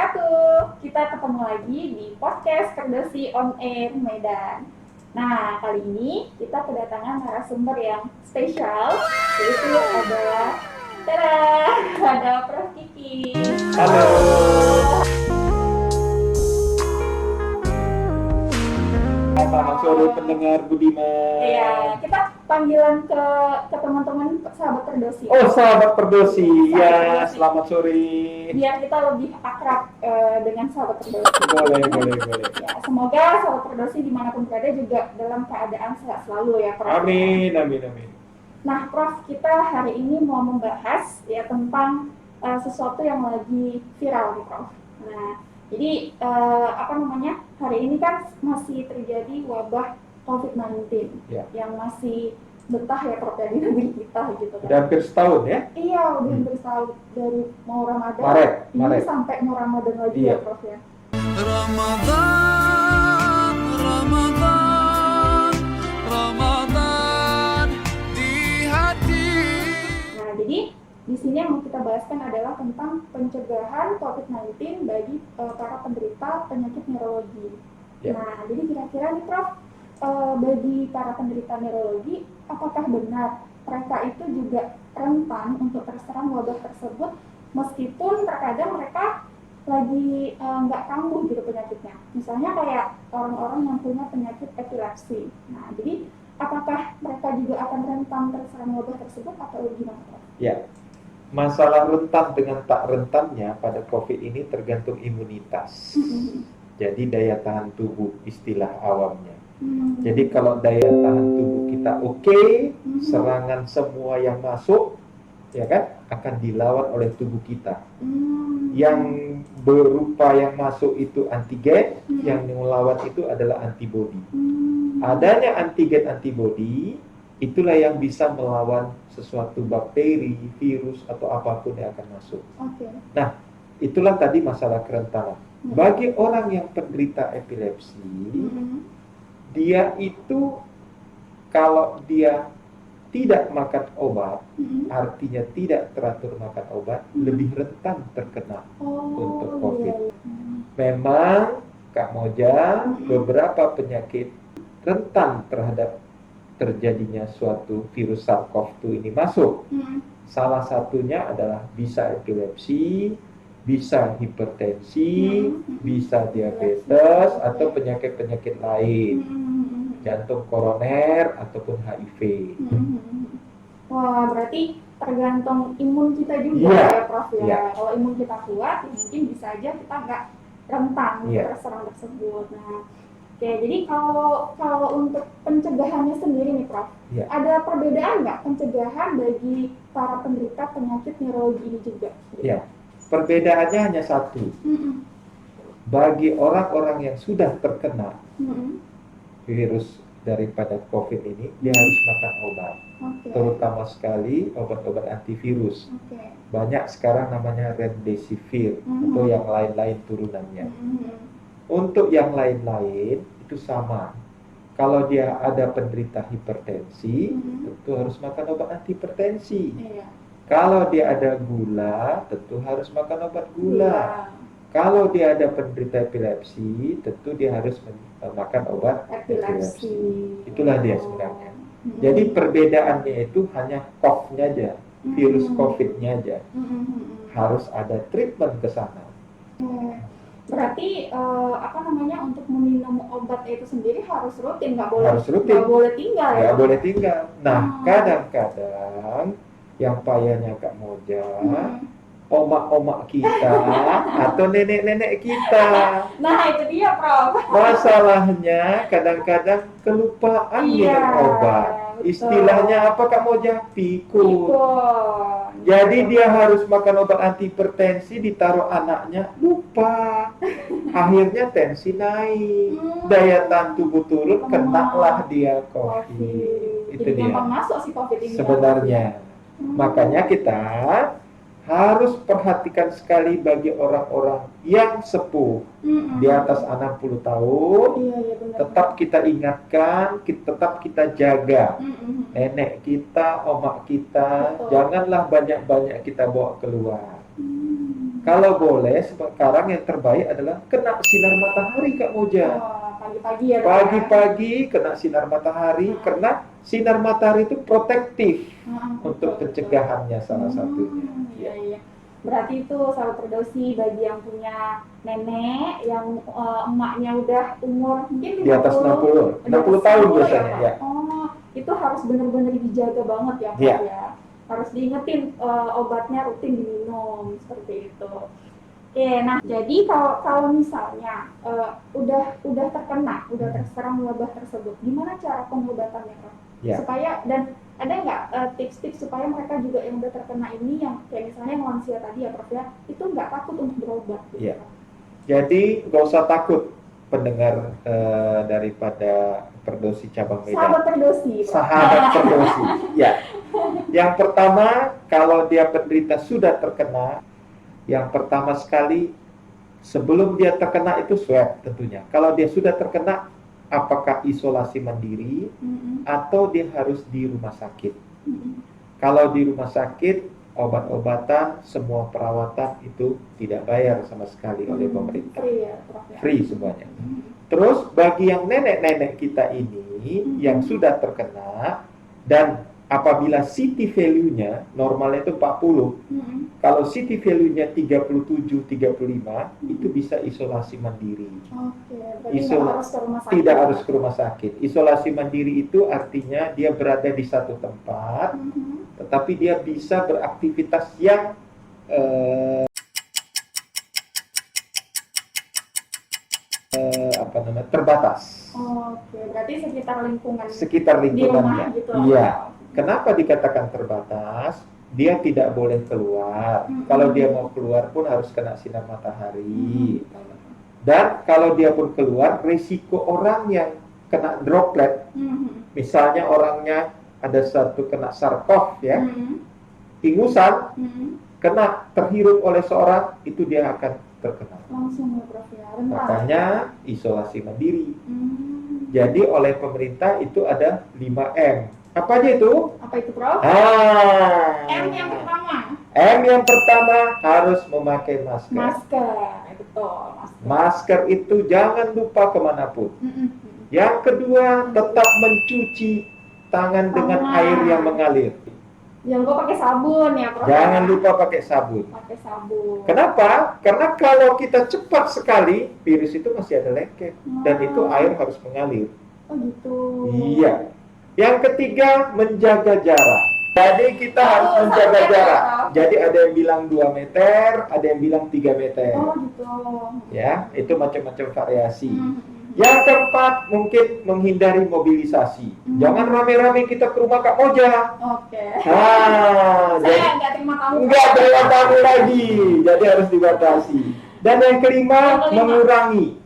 wabarakatuh. Kita ketemu lagi di podcast Kerdosi On Air Medan. Nah, kali ini kita kedatangan narasumber yang spesial, yaitu adalah ada Prof. Kiki. Halo. Selamat sore pendengar Budiman. Iya, kita panggilan ke teman-teman sahabat Kerdosi. Oh, sahabat Kerdosi. Ya, Kerdosi. selamat sore. Biar kita lebih akrab dengan sahabat Kerdosi. Boleh. Ya, semoga sahabat Kerdosi dimanapun berada juga dalam keadaan sehat selalu ya, Prof. Amin. Nah, Prof, kita hari ini mau membahas ya tentang sesuatu yang lagi viral nih, Prof. Nah, jadi hari ini kan masih terjadi wabah COVID-19 Ya. yang masih betah ya, Prof, ya, di negeri kita gitu kan. Udah hampir setahun ya? Iya, udah hampir setahun dari mau Ramadan. Maret. Ini sampai mau Ramadan lagi Iya. ya, Prof ya. Ramadan di hati. Nah, jadi di sini yang mau kita bahaskan adalah tentang pencegahan COVID-19 bagi para penderita penyakit neurologi. Ya. Nah, jadi kira-kira nih, Prof, bagi para penderita neurologi, apakah benar mereka itu juga rentan untuk terserang wabah tersebut meskipun terkadang mereka lagi nggak kambuh gitu penyakitnya. Misalnya kayak orang-orang yang punya penyakit epilepsi. Nah, jadi apakah mereka juga akan rentan terserang wabah tersebut atau gimana, Prof? Ya. Masalah rentan dengan tak rentannya pada COVID ini tergantung imunitas. Jadi daya tahan tubuh istilah awamnya. Jadi kalau daya tahan tubuh kita oke, serangan semua yang masuk, ya kan, akan dilawan oleh tubuh kita. Yang berupa yang masuk itu antigen, yang melawan itu adalah antibodi. Adanya antigen antibodi, itulah yang bisa melawan sesuatu bakteri, virus atau apapun yang akan masuk. Oke. Nah, itulah tadi masalah kerentanan. Bagi orang yang penderita epilepsi, dia itu kalau dia tidak makan obat, artinya tidak teratur makan obat, lebih rentan terkena untuk COVID. Memang, Kak Moja, beberapa penyakit rentan terhadap terjadinya suatu virus SARS-CoV-2 ini masuk. Salah satunya adalah bisa epilepsi, bisa hipertensi, bisa diabetes, atau penyakit-penyakit lain, jantung koroner, ataupun HIV. Wah, berarti tergantung imun kita juga Iya. ya, Prof ya. Iya. Kalau imun kita kuat, ya mungkin bisa aja kita nggak rentan Iya. terserang tersebut. Nah, oke, jadi kalau untuk pencegahannya sendiri nih, Prof, Iya. ada perbedaan nggak pencegahan bagi para penderita penyakit neurologi ini juga? Ya, perbedaannya hanya satu. Bagi orang-orang yang sudah terkena virus daripada COVID ini, dia harus makan obat. Oke. Terutama sekali obat-obat antivirus. Oke. Banyak sekarang namanya remdesivir atau yang lain-lain turunannya. Untuk yang lain-lain itu sama. Kalau dia ada penderita hipertensi, tentu harus makan obat antihipertensi. Iya. Kalau dia ada gula, tentu harus makan obat gula. Kalau dia ada penderita epilepsi, tentu dia harus makan obat epilepsi. Itulah dia sebenarnya. Jadi perbedaannya itu hanya COVID-nya aja, virus COVID-nya aja. Harus ada treatment ke sana. Berarti untuk meminum obat itu sendiri harus rutin, nggak boleh Harus rutin. nggak boleh tinggal ya? Nggak boleh tinggal. Nah, kadang-kadang yang payahnya Kak Moja, omak-omak kita atau nenek-nenek kita. Nah, itu dia, Prof. Masalahnya kadang-kadang kelupaan minum obat. betul. Istilahnya apa Kak Moja? Pikun. Pikun. Jadi dia harus makan obat antihipertensi, ditaruh anaknya, lupa. Akhirnya tensi naik, daya tahan tubuh turun, kenalah dia COVID. Itu Jadi dia gampang masuk si COVID ini. sebenarnya. Makanya kita harus perhatikan sekali bagi orang-orang yang sepuh di atas 60 tahun. Iya, benar. Tetap kita ingatkan, tetap kita jaga nenek kita, omak kita. Betul. Janganlah banyak-banyak kita bawa keluar. Kalau boleh, sekarang yang terbaik adalah kena sinar matahari, Kak Moja. Pagi-pagi ya, Dok, ya? Pagi-pagi kena sinar matahari, karena sinar matahari itu protektif untuk pencegahannya salah satunya. Iya, iya. Berarti itu sahabat Firdausi bagi yang punya nenek yang emaknya udah umur mungkin Di atas 60 tahun biasanya, ya. Oh, itu harus benar-benar dijaga banget ya, Pak, Iya. ya. Harus diingetin obatnya rutin diminum seperti itu. Oke, nah jadi kalau misalnya udah terserang wabah tersebut, gimana cara pengobatannya, Prof? Ya. Supaya, dan ada nggak tips-tips supaya mereka juga yang udah terkena ini, yang kayak misalnya yang lansia tadi ya, Prof, ya, itu nggak takut untuk berobat gitu, Iya. Prof? Jadi nggak usah takut pendengar daripada Firdausi Cabang Medan. Sahabat Firdausi, Prof. Sahabat Firdausi. Ya. Yang pertama, kalau dia penderita sudah terkena, yang pertama sekali sebelum dia terkena itu swab tentunya. Kalau dia sudah terkena, apakah isolasi mandiri atau dia harus di rumah sakit? Kalau di rumah sakit, obat-obatan, semua perawatan itu tidak bayar sama sekali oleh pemerintah. Free ya, Prof, ya? Free semuanya. Terus bagi yang nenek-nenek kita ini yang sudah terkena dan apabila city value-nya normalnya itu 40, kalau city value-nya 37, 35 itu bisa isolasi mandiri. Oke, berarti nggak harus ke rumah sakit. Tidak harus ke rumah sakit. Isolasi mandiri itu artinya dia berada di satu tempat, tetapi dia bisa beraktivitas yang terbatas. Oke, berarti Sekitar di rumah lingkungannya. gitu. Iya. Kenapa dikatakan terbatas? Dia tidak boleh keluar. Kalau dia mau keluar pun harus kena sinar matahari. Dan kalau dia pun keluar, risiko orang yang kena droplet, misalnya orangnya ada satu kena SARS-CoV ya, ingusan, kena terhirup oleh seorang, itu dia akan terkena. Langsung ya, Prof, ya. Rentan. Makanya isolasi mandiri. Jadi oleh pemerintah itu ada 5M. Apa aja itu? Apa itu, Prof? M yang pertama. M yang pertama harus memakai masker. Masker, betul. Masker itu jangan lupa kemanapun. Yang kedua, tetap mencuci tangan dengan air yang mengalir. Jangan lupa pakai sabun ya, Prof. Jangan lupa pakai sabun. Pakai sabun. Kenapa? Karena kalau kita cepat sekali, virus itu masih ada lengket. Dan itu air harus mengalir. Oh gitu. Iya. Yang ketiga, menjaga jarak. Jadi kita harus menjaga jarak. Jadi ada yang bilang 2 meter, ada yang bilang 3 meter. Oh gitu. Ya, itu macam-macam variasi. Yang keempat, mungkin menghindari mobilisasi. Jangan rame-rame kita ke rumah Kak Moja. Oke. Jadi Saya nggak terima tamu. nggak terima tamu lagi. Jadi harus dibatasi. Dan yang kelima, mengurangi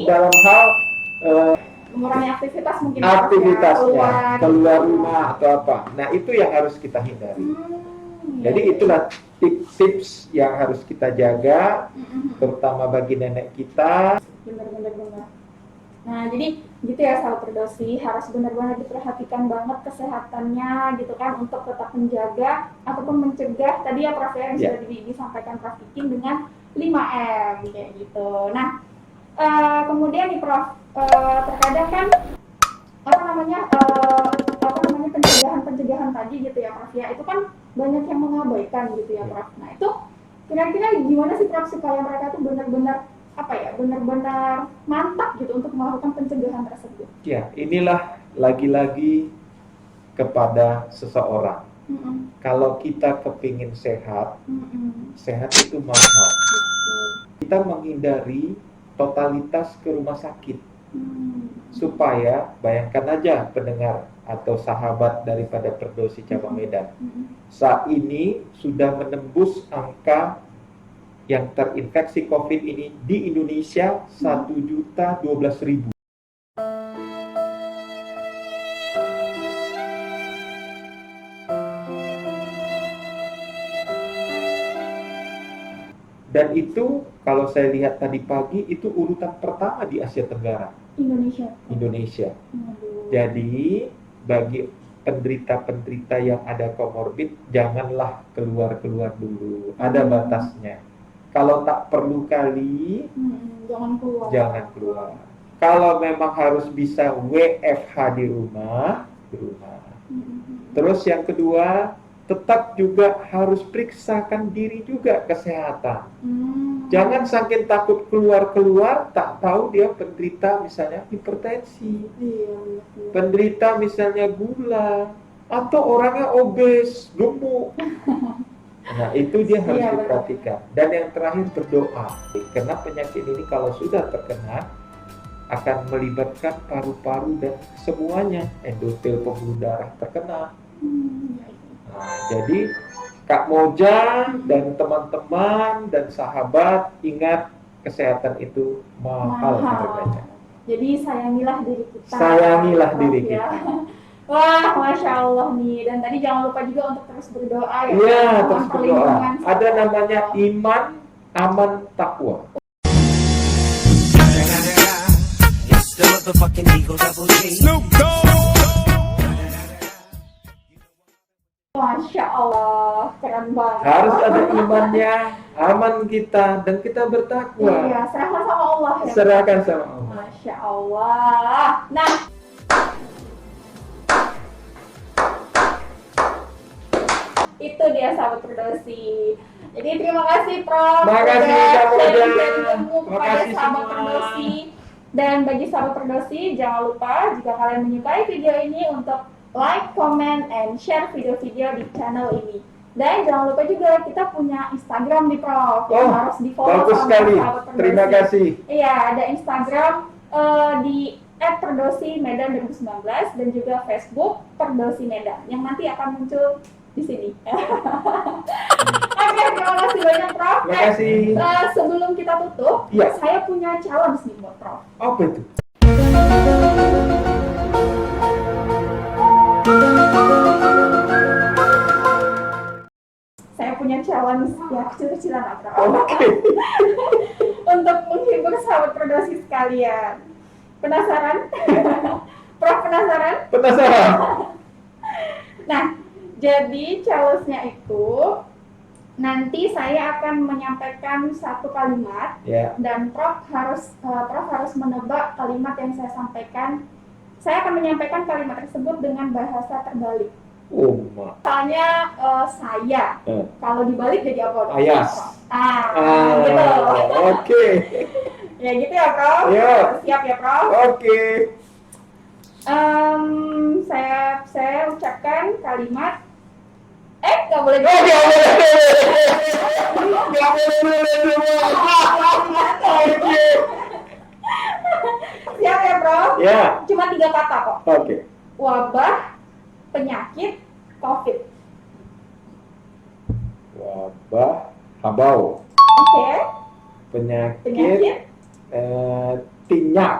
dalam hal mengurangi aktivitas mungkin. Aktivitasnya, keluar rumah atau apa. Nah, itu yang harus kita hindari. Jadi itulah tips-tips yang harus kita jaga, terutama bagi nenek kita. Benar. Nah, jadi gitu ya, sahabat Firdausi, harus benar-benar diperhatikan banget kesehatannya gitu kan, untuk tetap menjaga ataupun mencegah tadi ya, Prof, yang sudah disampaikan Prof Kiking dengan 5M kayak gitu. Nah, kemudian nih, Prof, terkadang kan pencegahan tadi gitu ya, Prof, ya, itu kan banyak yang mengabaikan gitu ya, Prof. Nah, itu kira-kira gimana sih, Prof, supaya mereka tuh benar-benar mantap gitu untuk melakukan pencegahan tersebut? Ya, inilah lagi-lagi kepada seseorang. Kalau kita kepingin sehat, sehat itu mahal. Kita menghindari totalitas ke rumah sakit. Supaya, bayangkan aja pendengar atau sahabat daripada Firdausi Cabang Medan, saat ini sudah menembus angka yang terinfeksi COVID ini di Indonesia 1.012.000. Dan itu kalau saya lihat tadi pagi itu urutan pertama di Asia Tenggara. Indonesia. Jadi bagi penderita-penderita yang ada komorbid janganlah keluar-keluar dulu. Ada batasnya. Kalau tak perlu kali, Jangan keluar. jangan keluar. Kalau memang harus bisa WFH di rumah, di rumah. Terus yang kedua, tetap juga harus periksakan diri juga kesehatan. Jangan saking takut keluar-keluar, tak tahu dia penderita misalnya hipertensi, Iya. penderita misalnya gula, atau orangnya obes, gemuk. Nah, itu dia harus Iya, benar. diperhatikan. Dan yang terakhir berdoa. Karena penyakit ini kalau sudah terkena akan melibatkan paru-paru dan semuanya, endotel pembuluh darah terkena. Nah, jadi Kak Moja dan teman-teman dan sahabat ingat kesehatan itu mahal harganya. Jadi sayangilah diri kita. Sayangilah Prof, diri ya. kita. Wah, Masya Allah nih. Dan tadi jangan lupa juga untuk terus berdoa ya. Iya, Mohon terus berdoa. perlindungan Ada sama namanya Allah. iman, aman, takwa. It's the motherfucking Eagle Double G. Snoop Dogg. Masya Allah, keren banget. Harus ada imannya, aman kita, dan kita bertakwa. Iya, serahkan sama Allah ya. Serahkan sama Allah. Masya Allah. Nah, itu dia sahabat Perdosi. Jadi terima kasih Prof. Terima kasih, udah Kak Moja. sharing-sharing ilmu Terima kepada kasih sahabat semua. Perdosi. Dan bagi sahabat Perdosi, jangan lupa jika kalian menyukai video ini untuk like, comment, and share video-video di channel ini. Dan jangan lupa juga kita punya Instagram nih Prof. Yang harus di follow Bagus sama sekali. sahabat Perdosi. Terima kasih. Iya, ada Instagram di @perdosi Medan 2019 dan juga Facebook Perdosi Medan yang nanti akan muncul di sini. Oke, terima kasih banyak Prof. Terima kasih. Sebelum kita tutup, Iya. saya punya challenge nih buat Prof. Apa itu? Saya punya challenge ya kecil-kecilan lah Prof. Oke. Untuk menghibur sahabat Perdosi sekalian. Penasaran? Prof penasaran? Penasaran? Nah, jadi challenge-nya itu nanti saya akan menyampaikan satu kalimat Ya. dan Prof harus menebak kalimat yang saya sampaikan. Saya akan menyampaikan kalimat tersebut dengan bahasa terbalik. Uma. Misalnya saya, kalau dibalik jadi apa? Ayas. Prof? Gitu. Oke. Ya gitu ya Prof. Ya. Siap ya Prof. Oke. Saya ucapkan kalimat. Nggak boleh. Nggak boleh. Oke. Siap ya Prof. Ya. Cuma 3 kata kok. Oke. Wabah, penyakit, COVID. Wabah, habau, Oke. penyakit, tinyak,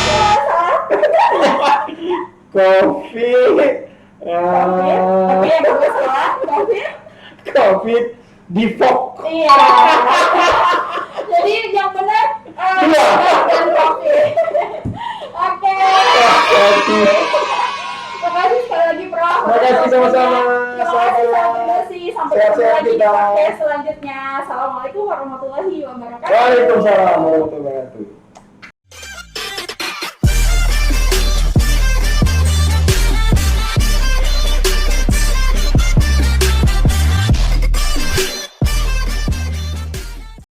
Salah. COVID, COVID. Oke, yang kedua salah. COVID. COVID, divok. Iya. Jadi yang benar Iya. dan COVID. Oke. Terima kasih sekali lagi Prof. Terima kasih sama-sama. Terima kasih sahabat Perdosi. Sampai ketemu Sehat-sehat lagi di kita. podcast selanjutnya. Assalamualaikum warahmatullahi wabarakatuh. Waalaikumsalam warahmatullahi wabarakatuh.